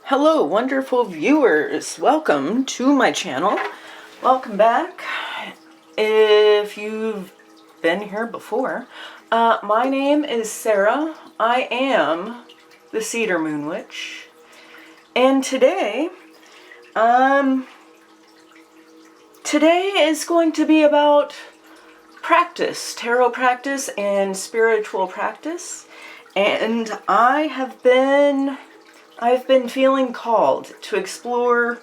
Hello, wonderful viewers. Welcome to my channel. Welcome back. If you've been here before, my name is Sara. I am the Cedar Moon Witch. And today is going to be about practice, tarot practice and spiritual practice. And I've been feeling called to explore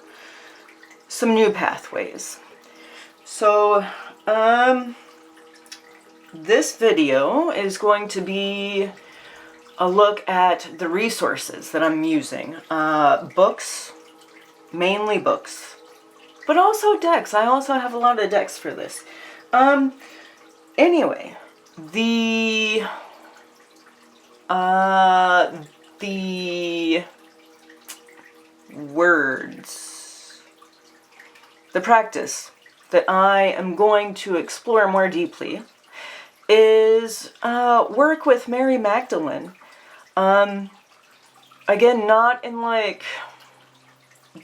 some new pathways. So, this video is going to be a look at the resources that I'm using. Books, mainly books, but also decks. I also have a lot of decks for this. Anyway, the practice that I am going to explore more deeply is work with Mary Magdalene. Again, not in like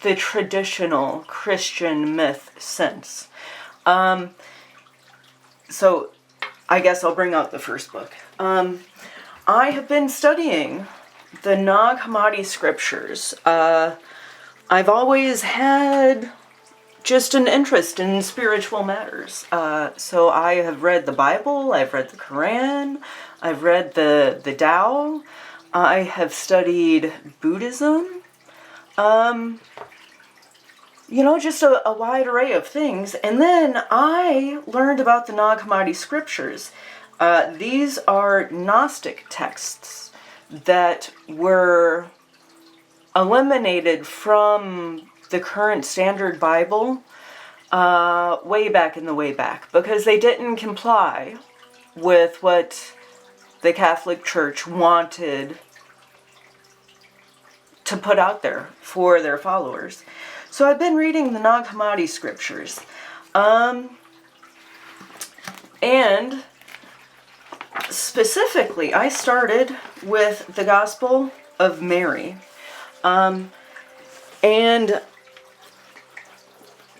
the traditional Christian myth sense. So I guess I'll bring out the first book. I have been studying the Nag Hammadi Scriptures. I've always had just an interest in spiritual matters. So I have read the Bible, I've read the Quran, I've read the Tao, I have studied Buddhism, just a wide array of things. And then I learned about the Nag Hammadi Scriptures. These are Gnostic texts that were eliminated from the current standard Bible way back because they didn't comply with what the Catholic Church wanted to put out there for their followers. So I've been reading the Nag Hammadi Scriptures. And specifically, I started with the Gospel of Mary. And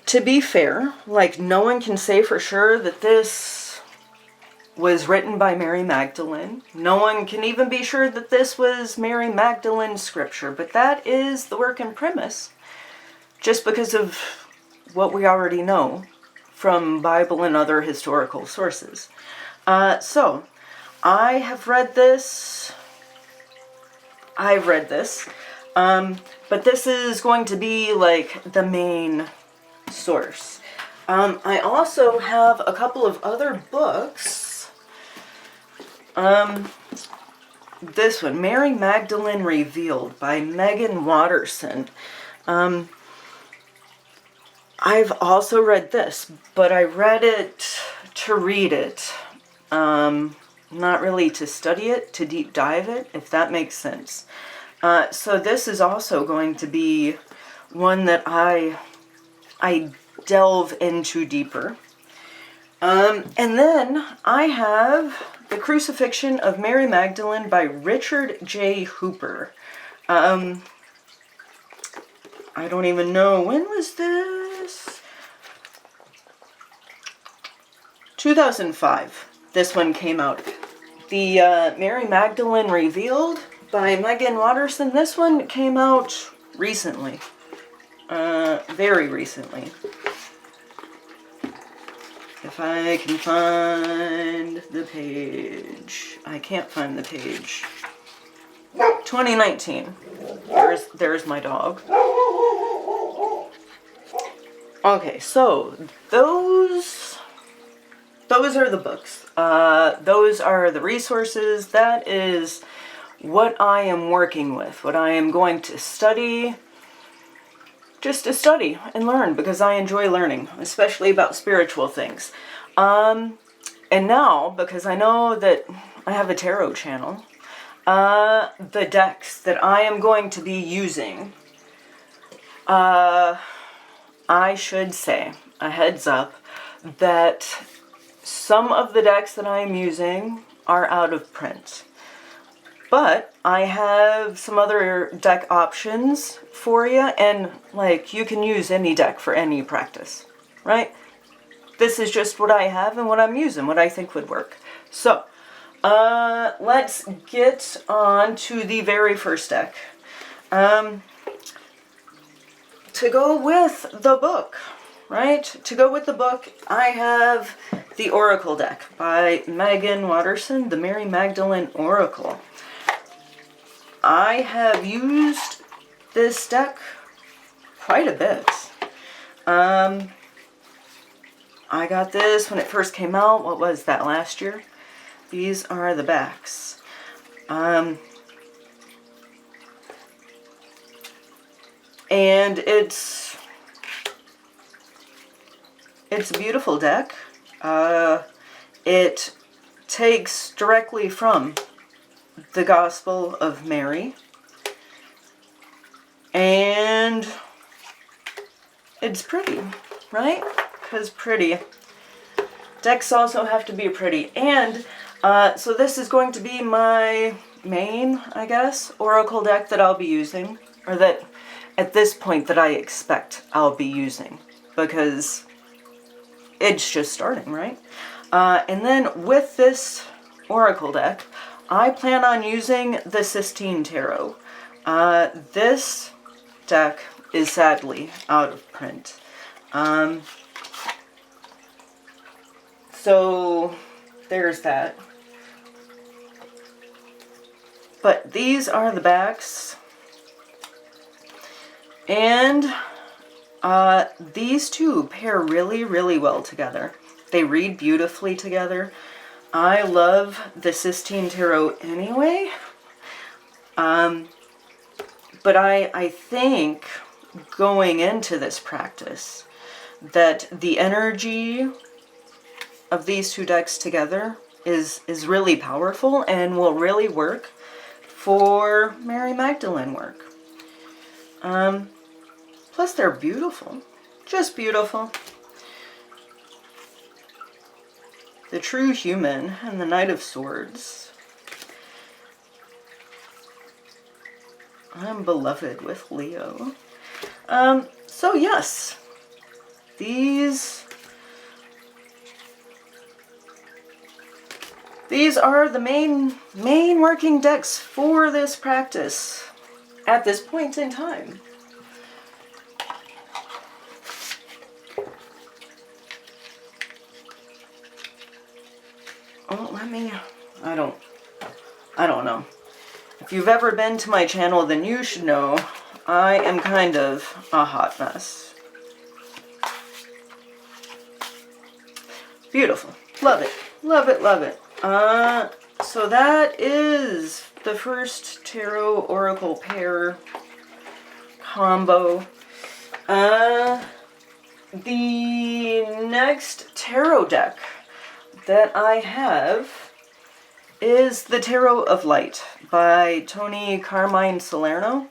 to be fair, like, no one can say for sure that this was written by Mary Magdalene. No one can even be sure that this was Mary Magdalene's scripture, but that is the working premise, just because of what we already know from Bible and other historical sources. So, I've read this, but this is going to be like the main source. I also have a couple of other books. This one, Mary Magdalene Revealed by Meggan Watterson. I've also read this, but I read it to read it. Not really to study it, to deep dive it, if that makes sense. So this is also going to be one that I delve into deeper. And then I have The Crucifixion of Mary Magdalene by Richard J. Hooper. I don't even know, when was this? 2005. This one came out. The Mary Magdalene Revealed by Meggan Watterson. This one came out recently. Very recently. If I can find the page. I can't find the page. 2019. There's my dog. Okay, so those are the books. Those are the resources. That is what I am working with, what I am going to study, just to study and learn, because I enjoy learning, especially about spiritual things. And now, because I know that I have a tarot channel, the decks that I am going to be using, I should say, a heads up, that some of the decks that I am using are out of print. But I have some other deck options for you, and like, you can use any deck for any practice, right? This is just what I have and what I'm using, what I think would work. So, let's get on to the very first deck. To go with the book, right? To go with the book, I have the Oracle deck by Meggan Watterson, the Mary Magdalene Oracle. I have used this deck quite a bit. I got this when it first came out. What was that, last year? These are the backs. And it's a beautiful deck. It takes directly from the Gospel of Mary, and it's pretty, right? Because pretty. Decks also have to be pretty. And so this is going to be my main, I guess, Oracle deck that I'll be using, or that at this point that I expect I'll be using, because it's just starting, right? And then with this Oracle deck, I plan on using the Sistine Tarot. This deck is sadly out of print. So there's that. But these are the backs. And these two pair really, really well together. They read beautifully together. I love the Sistine Tarot anyway. But I think going into this practice that the energy of these two decks together is really powerful and will really work for Mary Magdalene work. Plus they're beautiful. Just beautiful. The True Human and the Knight of Swords. I'm beloved with Leo. So yes, these are the main working decks for this practice at this point in time. Oh, I don't know. If you've ever been to my channel, then you should know I am kind of a hot mess. Beautiful. Love it. Love it, love it. So that is the first Tarot Oracle pair combo. The next tarot deck that I have is the Tarot of Light by Tony Carmine Salerno.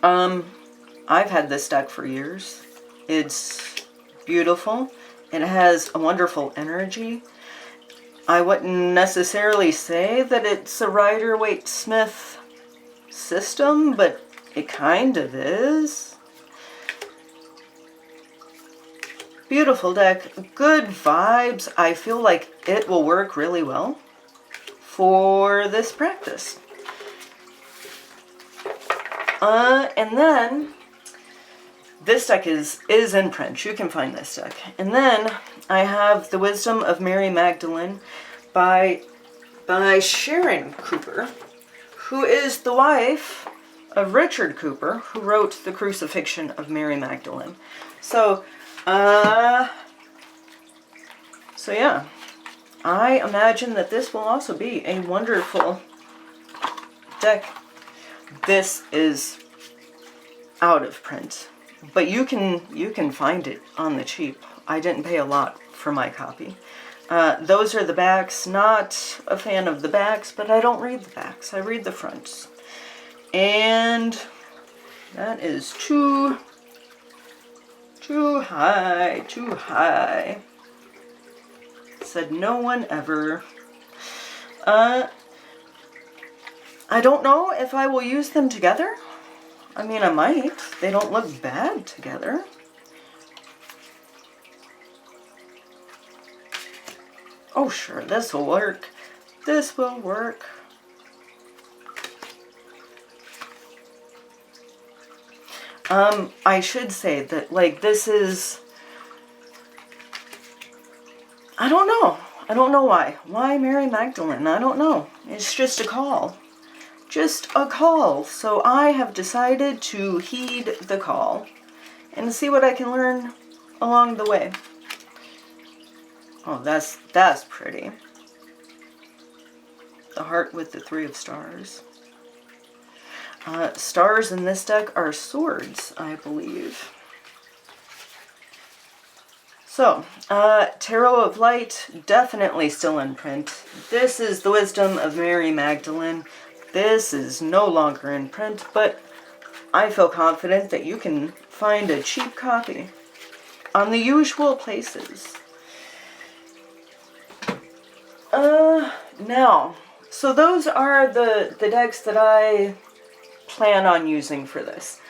I've had this deck for years. It's beautiful. It has a wonderful energy. I wouldn't necessarily say that it's a Rider-Waite-Smith system, but it kind of is. Beautiful deck, good vibes. I feel like it will work really well for this practice. And then this deck is in print. You can find this deck. And then I have The Wisdom of Mary Magdalene by Sharon Cooper, who is the wife of Richard Cooper, who wrote The Crucifixion of Mary Magdalene. So yeah, I imagine that this will also be a wonderful deck. This is out of print, but you can find it on the cheap. I didn't pay a lot for my copy. Those are the backs. Not a fan of the backs, but I don't read the backs. I read the fronts. And that is too high, too high. Said no one ever. I don't know if I will use them together. I mean, I might. They don't look bad together. Oh, sure, this will work. This will work. I should say that, like, this is... I don't know. I don't know why. Why Mary Magdalene? I don't know. It's just a call. Just a call. So I have decided to heed the call and see what I can learn along the way. Oh, that's pretty. The heart with the 3 of stars. Stars in this deck are swords, I believe. So, Tarot of Light, definitely still in print. This is the wisdom of Mary Magdalene. This is no longer in print, but I feel confident that you can find a cheap copy on the usual places. Now, so those are the decks that I plan on using for this.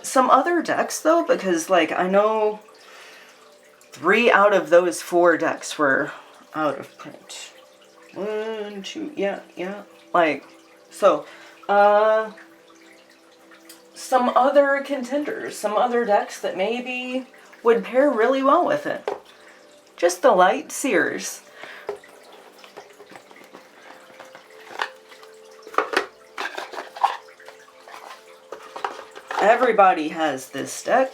Some other decks, though, because, like, I know 3 out of those 4 decks were out of print. 1, 2, yeah. Like, so, some other contenders, some other decks that maybe would pair really well with it. Just the Lightseers. Everybody has this deck.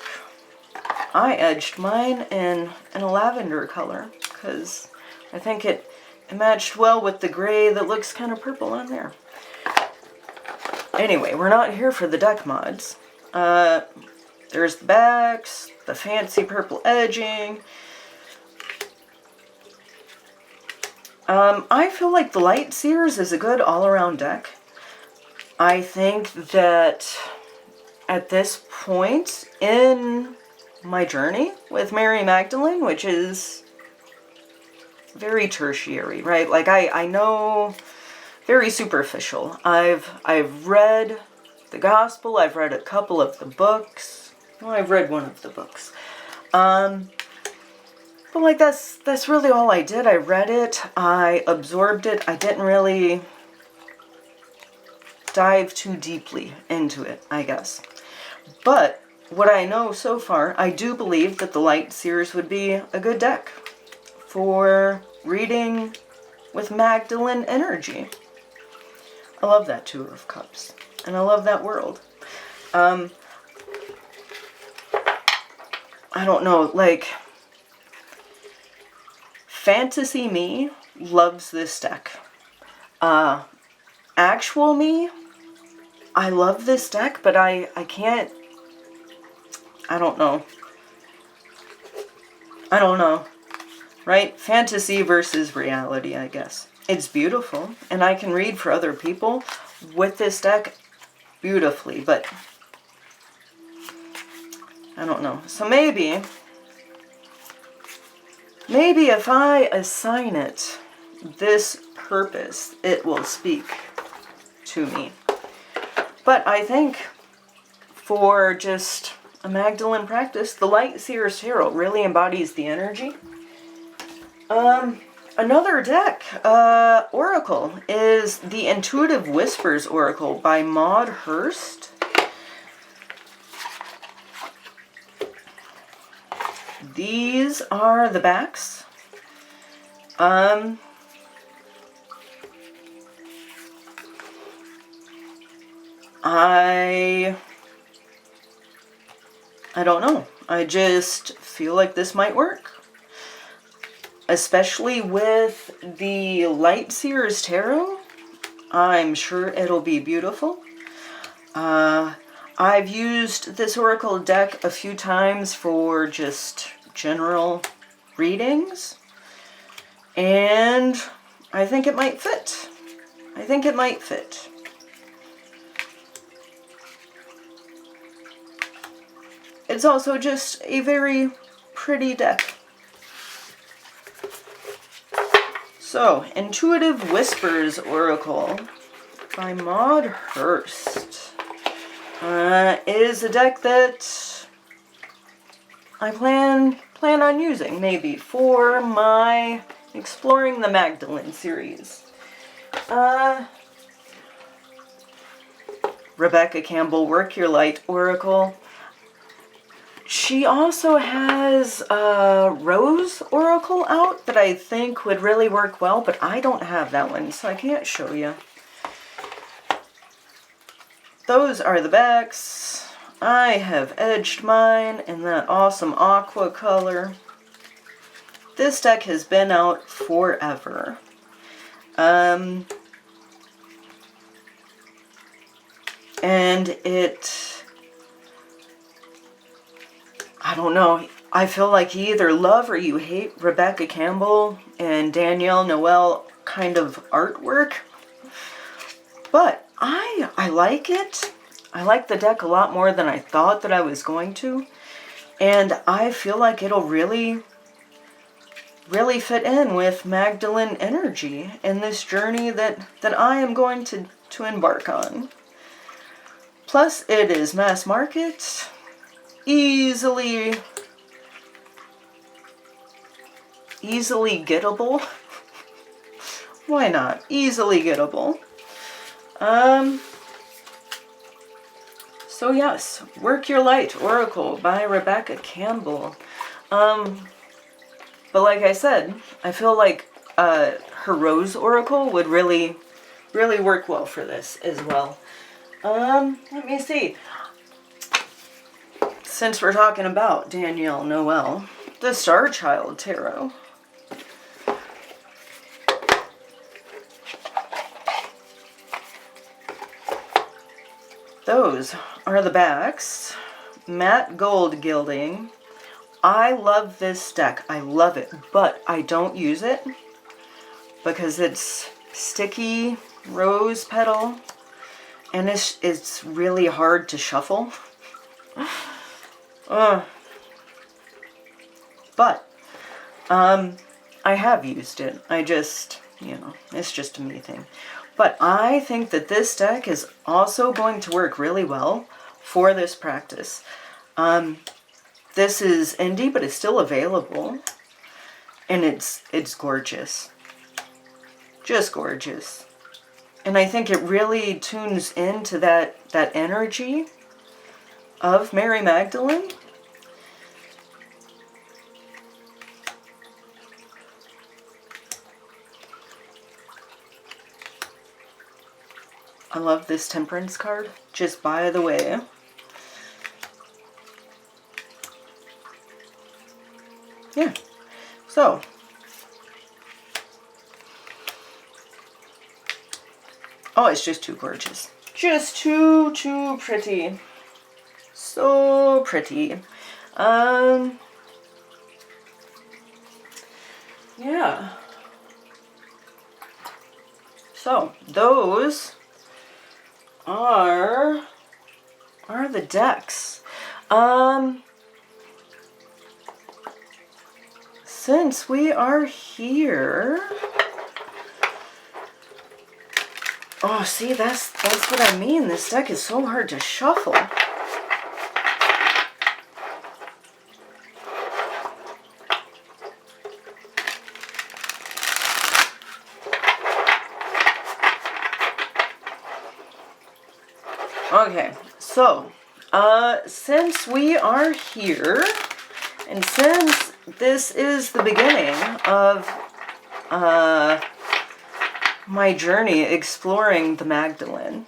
I edged mine in a lavender color because I think it matched well with the gray that looks kind of purple on there. Anyway, we're not here for the deck mods. There's the backs, the fancy purple edging. I feel like the Lightseers is a good all-around deck. I think that at this point in my journey with Mary Magdalene, which is very tertiary, right? Like, I know, very superficial. I've read the gospel, I've read a couple of the books. Well, I've read one of the books. But like, that's really all I did. I read it, I absorbed it, I didn't really dive too deeply into it, I guess. But what I know so far, I do believe that the Lightseers would be a good deck for reading with Magdalene energy. I love that 2 of Cups, and I love that world. I don't know, like, fantasy me loves this deck. Actual me, I love this deck, but I can't, I don't know, right? Fantasy versus reality, I guess. It's beautiful, and I can read for other people with this deck beautifully, but I don't know. So maybe if I assign it this purpose, it will speak to me. But I think for just a Magdalene practice, the Lightseer Tarot really embodies the energy. Another deck, Oracle, is the Intuitive Whispers Oracle by Maud Hurst. These are the backs. I don't know. I just feel like this might work. Especially with the Lightseer's Tarot. I'm sure it'll be beautiful. I've used this Oracle deck a few times for just general readings. And I think it might fit. It's also just a very pretty deck. So, Intuitive Whispers Oracle. by Maud Hurst is a deck that I plan on using maybe for my Exploring the Magdalene series. Rebecca Campbell, Work Your Light Oracle. She also has a Rose Oracle out that I think would really work well, but I don't have that one, so I can't show you. Those are the backs. I have edged mine in that awesome aqua color. This deck has been out forever. And it, I don't know, I feel like you either love or you hate Rebecca Campbell and Danielle Noel kind of artwork. But I like it. I like the deck a lot more than I thought that I was going to. And I feel like it'll really fit in with Magdalene energy in this journey that I am going to embark on. Plus, it is mass market, easily gettable. Why not? Easily gettable. So yes, Work Your Light Oracle by Rebecca Campbell. But like I said, I feel like her Rose Oracle would really work well for this as well. Let me see. Since we're talking about Danielle Noel, the Starchild Tarot. Those are the backs. Matte gold gilding. I love this deck. I love it, but I don't use it because it's sticky rose petal and it's really hard to shuffle. But I have used it. I just, it's just a me thing. But I think that this deck is also going to work really well for this practice. This is indie, but it's still available. And it's gorgeous. Just gorgeous. And I think it really tunes into that energy of Mary Magdalene. I love this Temperance card, just by the way. Yeah, so. Oh, it's just too gorgeous. Just too pretty. So pretty. Yeah. So, those are the decks. Since we are here, oh, see, that's what I mean. This deck is so hard to shuffle. Okay, so, since we are here, and since this is the beginning of my journey exploring the Magdalene,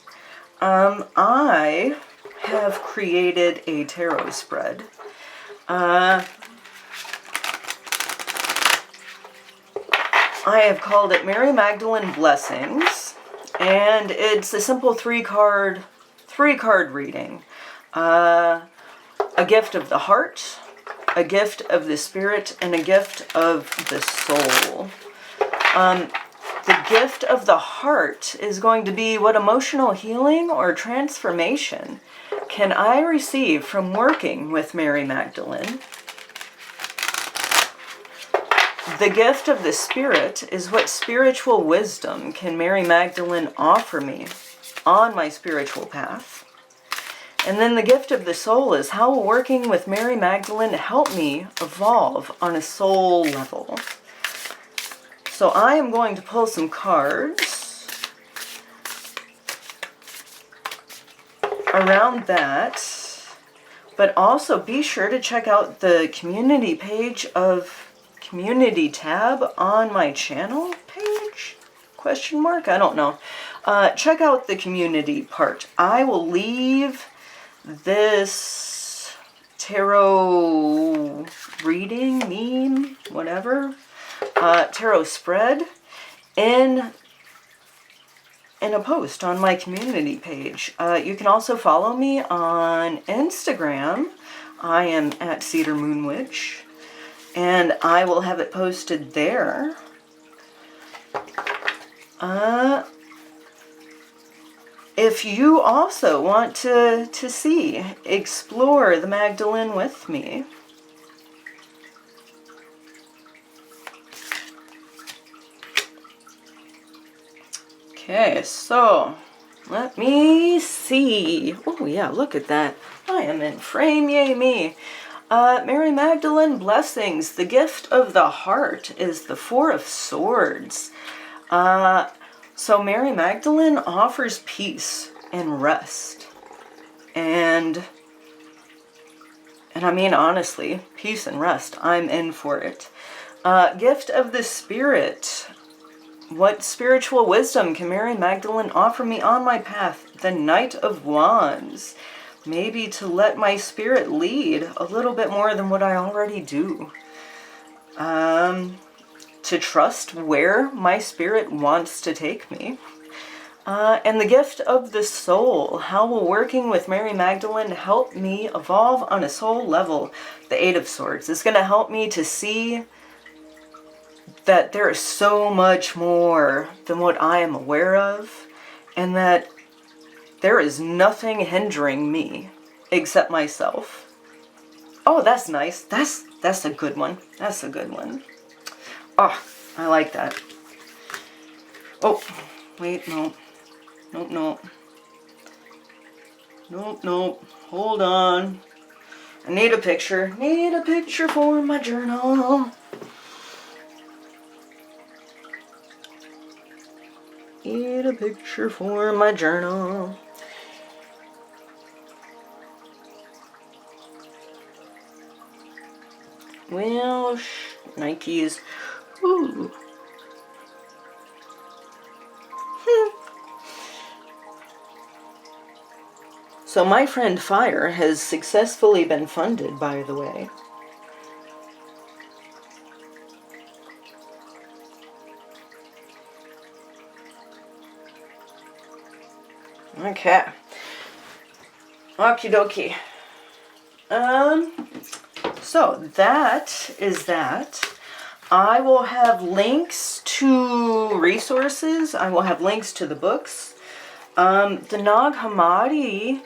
I have created a tarot spread. I have called it Mary Magdalene Blessings, and it's a simple three card reading. A gift of the heart, a gift of the spirit, and a gift of the soul. The gift of the heart is going to be what emotional healing or transformation can I receive from working with Mary Magdalene. The gift of the spirit is what spiritual wisdom can Mary Magdalene offer me on my spiritual path. And then the gift of the soul is how will working with Mary Magdalene help me evolve on a soul level. So I am going to pull some cards around that. But also be sure to check out the community page of community tab on my channel page? Question mark? I don't know. Check out the community part. I will leave this tarot reading, meme, whatever, tarot spread in a post on my community page. You can also follow me on Instagram. I am at Cedar Moon Witch, and I will have it posted there. If you also want to explore the Magdalene with me, okay, so let me see. Oh yeah, look at that. I am in frame, yay me. Mary Magdalene blessings. The gift of the heart is the Four of Swords. So Mary Magdalene offers peace and rest. And I mean, honestly, peace and rest. I'm in for it. Gift of the Spirit. What spiritual wisdom can Mary Magdalene offer me on my path? The Knight of Wands. Maybe to let my spirit lead a little bit more than what I already do. To trust where my spirit wants to take me. And the gift of the soul. How will working with Mary Magdalene help me evolve on a soul level? The Eight of Swords is going to help me to see that there is so much more than what I am aware of, and that there is nothing hindering me except myself. Oh, that's nice. That's a good one. That's a good one. Oh, I like that. Oh, wait, no. Nope, nope. Nope, nope. Hold on. I need a picture. Need a picture for my journal. Need a picture for my journal. Well, Nikes. Ooh. So my friend Fire has successfully been funded, by the way. Okay. Okie dokie. So that is that. I will have links to resources. I will have links to the books. The Nag Hammadi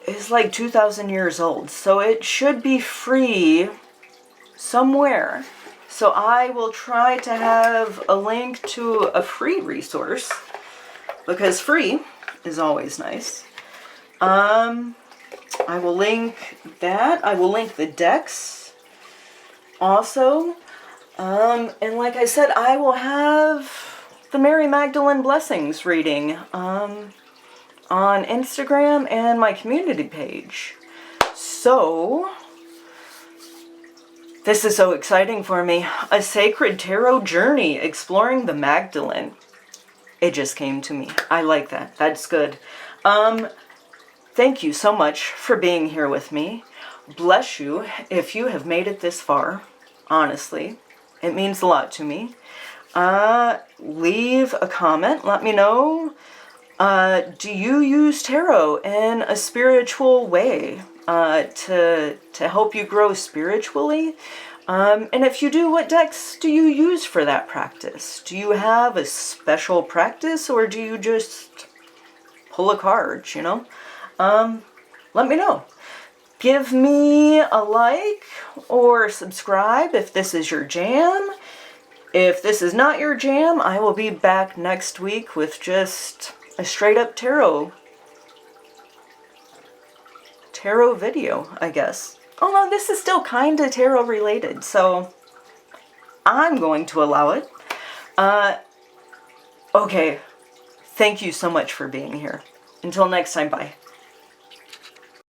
is like 2,000 years old, so it should be free somewhere. So I will try to have a link to a free resource, because free is always nice. I will link that. I will link the decks also. And like I said, I will have the Mary Magdalene Blessings reading on Instagram and my community page. So, this is so exciting for me. A Sacred Tarot Journey exploring the Magdalene. It just came to me. I like that. That's good. Thank you so much for being here with me. Bless you if you have made it this far. Honestly, it means a lot to me. Leave a comment. Let me know. Do you use tarot in a spiritual way to help you grow spiritually? And if you do, what decks do you use for that practice? Do you have a special practice, or do you just pull a card, you know? Let me know. Give me a like or subscribe if this is your jam. If this is not your jam, I will be back next week with just a straight up tarot video, I guess. Oh no, this is still kind of tarot related, so I'm going to allow it. Okay, thank you so much for being here. Until next time, bye.